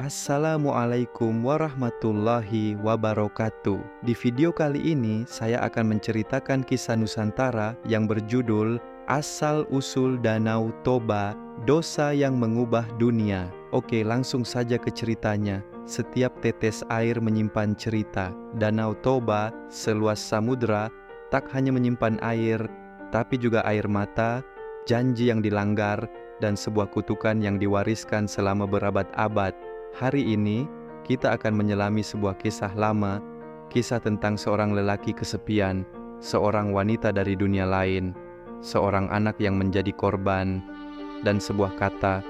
Assalamualaikum warahmatullahi wabarakatuh. Di video kali ini saya akan menceritakan kisah Nusantara yang berjudul Asal-usul Danau Toba, Dosa yang Mengubah Dunia. Oke, langsung saja ke ceritanya. Setiap tetes air menyimpan cerita. Danau Toba, seluas samudra, tak hanya menyimpan air, tapi juga air mata, janji yang dilanggar, dan sebuah kutukan yang diwariskan selama berabad-abad. Hari ini, kita akan menyelami sebuah kisah lama, kisah tentang seorang lelaki kesepian, seorang wanita dari dunia lain, seorang anak yang menjadi korban, dan sebuah kata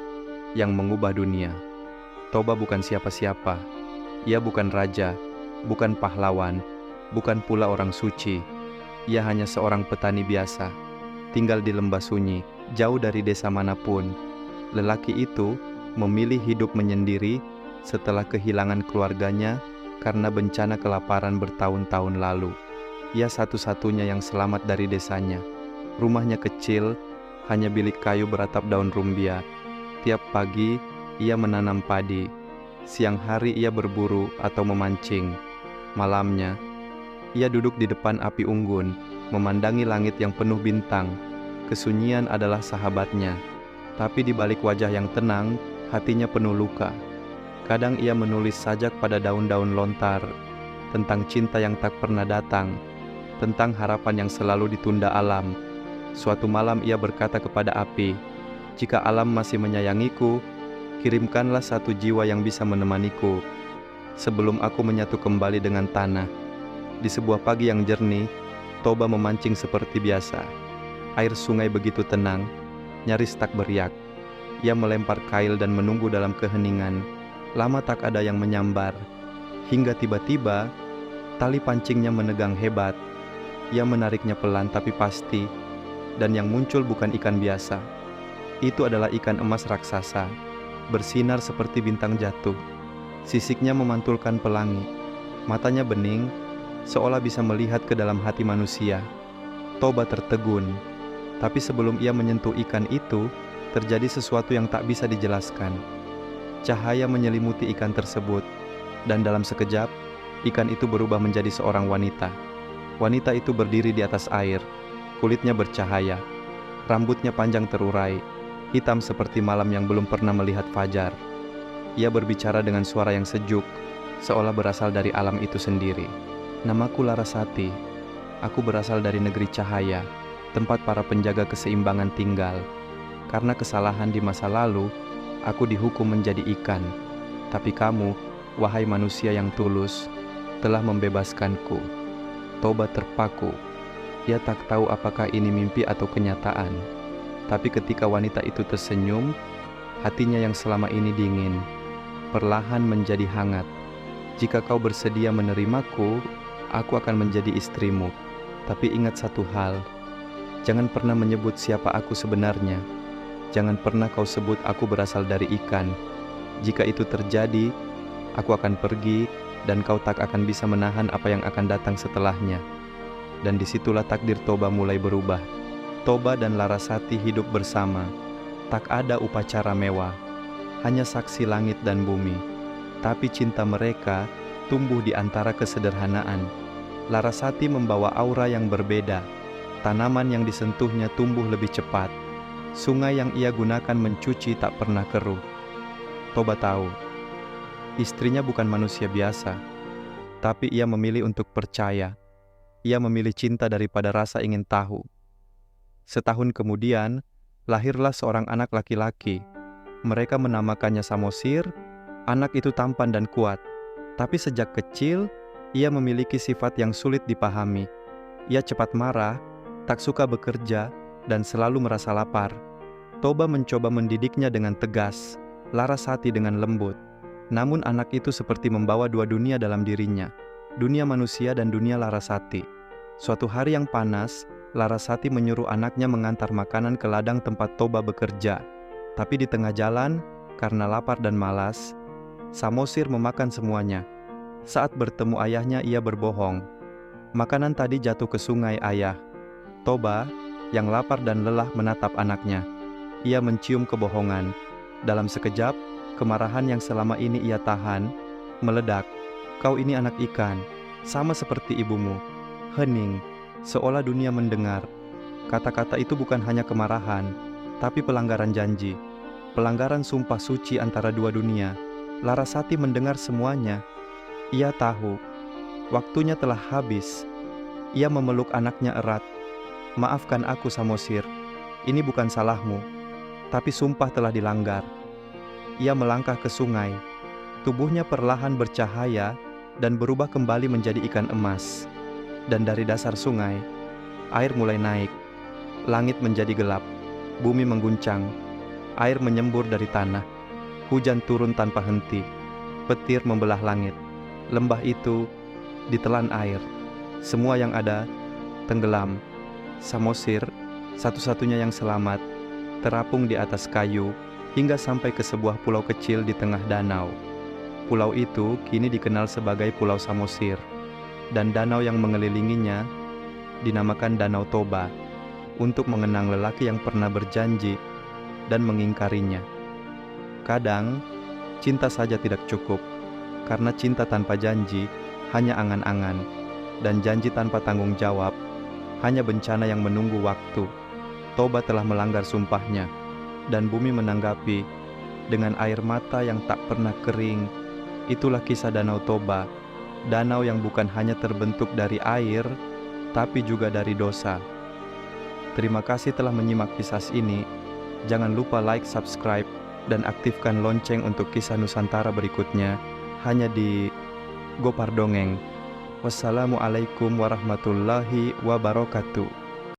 yang mengubah dunia. Toba bukan siapa-siapa. Ia bukan raja, bukan pahlawan, bukan pula orang suci. Ia hanya seorang petani biasa, tinggal di lembah sunyi, jauh dari desa manapun. Lelaki itu memilih hidup menyendiri setelah kehilangan keluarganya karena bencana kelaparan bertahun-tahun lalu. Ia satu-satunya yang selamat dari desanya. Rumahnya kecil, hanya bilik kayu beratap daun rumbia. Tiap pagi, ia menanam padi. Siang hari ia berburu atau memancing. Malamnya, ia duduk di depan api unggun, memandangi langit yang penuh bintang. Kesunyian adalah sahabatnya. Tapi di balik wajah yang tenang, hatinya penuh luka. Kadang ia menulis sajak pada daun-daun lontar, tentang cinta yang tak pernah datang, tentang harapan yang selalu ditunda alam. Suatu malam ia berkata kepada api, "Jika alam masih menyayangiku, kirimkanlah satu jiwa yang bisa menemaniku, sebelum aku menyatu kembali dengan tanah." Di sebuah pagi yang jernih, Toba memancing seperti biasa. Air sungai begitu tenang, nyaris tak beriak. Ia melempar kail dan menunggu dalam keheningan. Lama tak ada yang menyambar. Hingga tiba-tiba, tali pancingnya menegang hebat. Ia menariknya pelan tapi pasti. Dan yang muncul bukan ikan biasa. Itu adalah ikan emas raksasa, bersinar seperti bintang jatuh. Sisiknya memantulkan pelangi. Matanya bening, seolah bisa melihat ke dalam hati manusia. Toba tertegun. Tapi sebelum ia menyentuh ikan itu, terjadi sesuatu yang tak bisa dijelaskan. Cahaya menyelimuti ikan tersebut, dan dalam sekejap, ikan itu berubah menjadi seorang wanita. Wanita itu berdiri di atas air, kulitnya bercahaya, rambutnya panjang terurai, hitam seperti malam yang belum pernah melihat fajar. Ia berbicara dengan suara yang sejuk, seolah berasal dari alam itu sendiri. "Namaku Larasati, aku berasal dari negeri cahaya, tempat para penjaga keseimbangan tinggal. Karena kesalahan di masa lalu, aku dihukum menjadi ikan. Tapi kamu, wahai manusia yang tulus, telah membebaskanku." Toba terpaku. Ia tak tahu apakah ini mimpi atau kenyataan. Tapi ketika wanita itu tersenyum, hatinya yang selama ini dingin, perlahan menjadi hangat. "Jika kau bersedia menerimaku, aku akan menjadi istrimu. Tapi ingat satu hal, jangan pernah menyebut siapa aku sebenarnya. Jangan pernah kau sebut aku berasal dari ikan. Jika itu terjadi, aku akan pergi dan kau tak akan bisa menahan apa yang akan datang setelahnya." Dan disitulah takdir Toba mulai berubah. Toba dan Larasati hidup bersama. Tak ada upacara mewah, hanya saksi langit dan bumi. Tapi cinta mereka tumbuh di antara kesederhanaan. Larasati membawa aura yang berbeda. Tanaman yang disentuhnya tumbuh lebih cepat. Sungai yang ia gunakan mencuci tak pernah keruh. Toba tahu, istrinya bukan manusia biasa, tapi ia memilih untuk percaya. Ia memilih cinta daripada rasa ingin tahu. Setahun kemudian, lahirlah seorang anak laki-laki. Mereka menamakannya Samosir. Anak itu tampan dan kuat, tapi sejak kecil, ia memiliki sifat yang sulit dipahami. Ia cepat marah, tak suka bekerja, dan selalu merasa lapar. Toba mencoba mendidiknya dengan tegas, Larasati dengan lembut. Namun anak itu seperti membawa dua dunia dalam dirinya, dunia manusia dan dunia Larasati. Suatu hari yang panas, Larasati menyuruh anaknya mengantar makanan ke ladang tempat Toba bekerja. Tapi di tengah jalan, karena lapar dan malas, Samosir memakan semuanya. Saat bertemu ayahnya ia berbohong. "Makanan tadi jatuh ke sungai, ayah." Toba, yang lapar dan lelah menatap anaknya. Ia mencium kebohongan. Dalam sekejap, Kemarahan yang selama ini ia tahan meledak. Kau ini anak ikan, sama seperti ibumu. Hening, seolah dunia mendengar. Kata-kata itu bukan hanya kemarahan, tapi pelanggaran janji. Pelanggaran sumpah suci antara dua dunia. Larasati mendengar semuanya. Ia tahu, waktunya telah habis. Ia memeluk anaknya erat. Maafkan aku, Samosir. Ini bukan salahmu, tapi sumpah telah dilanggar. Ia melangkah ke sungai. Tubuhnya perlahan bercahaya dan berubah kembali menjadi ikan emas. Dan dari dasar sungai, air mulai naik. Langit menjadi gelap. Bumi mengguncang. Air menyembur dari tanah. Hujan turun tanpa henti. Petir membelah langit. Lembah itu ditelan air. Semua yang ada tenggelam. Samosir, satu-satunya yang selamat, terapung di atas kayu hingga sampai ke sebuah pulau kecil di tengah danau. Pulau itu kini dikenal sebagai Pulau Samosir, dan danau yang mengelilinginya dinamakan Danau Toba untuk mengenang lelaki yang pernah berjanji dan mengingkarinya. Kadang, cinta saja tidak cukup, karena cinta tanpa janji hanya angan-angan, dan janji tanpa tanggung jawab hanya bencana yang menunggu waktu. Toba telah melanggar sumpahnya, dan bumi menanggapi dengan air mata yang tak pernah kering. Itulah kisah Danau Toba, danau yang bukan hanya terbentuk dari air, tapi juga dari dosa. Terima kasih telah menyimak kisah ini. Jangan lupa like, subscribe, dan aktifkan lonceng untuk kisah Nusantara berikutnya, hanya di Gopar Dongeng. Wassalamualaikum warahmatullahi wabarakatuh.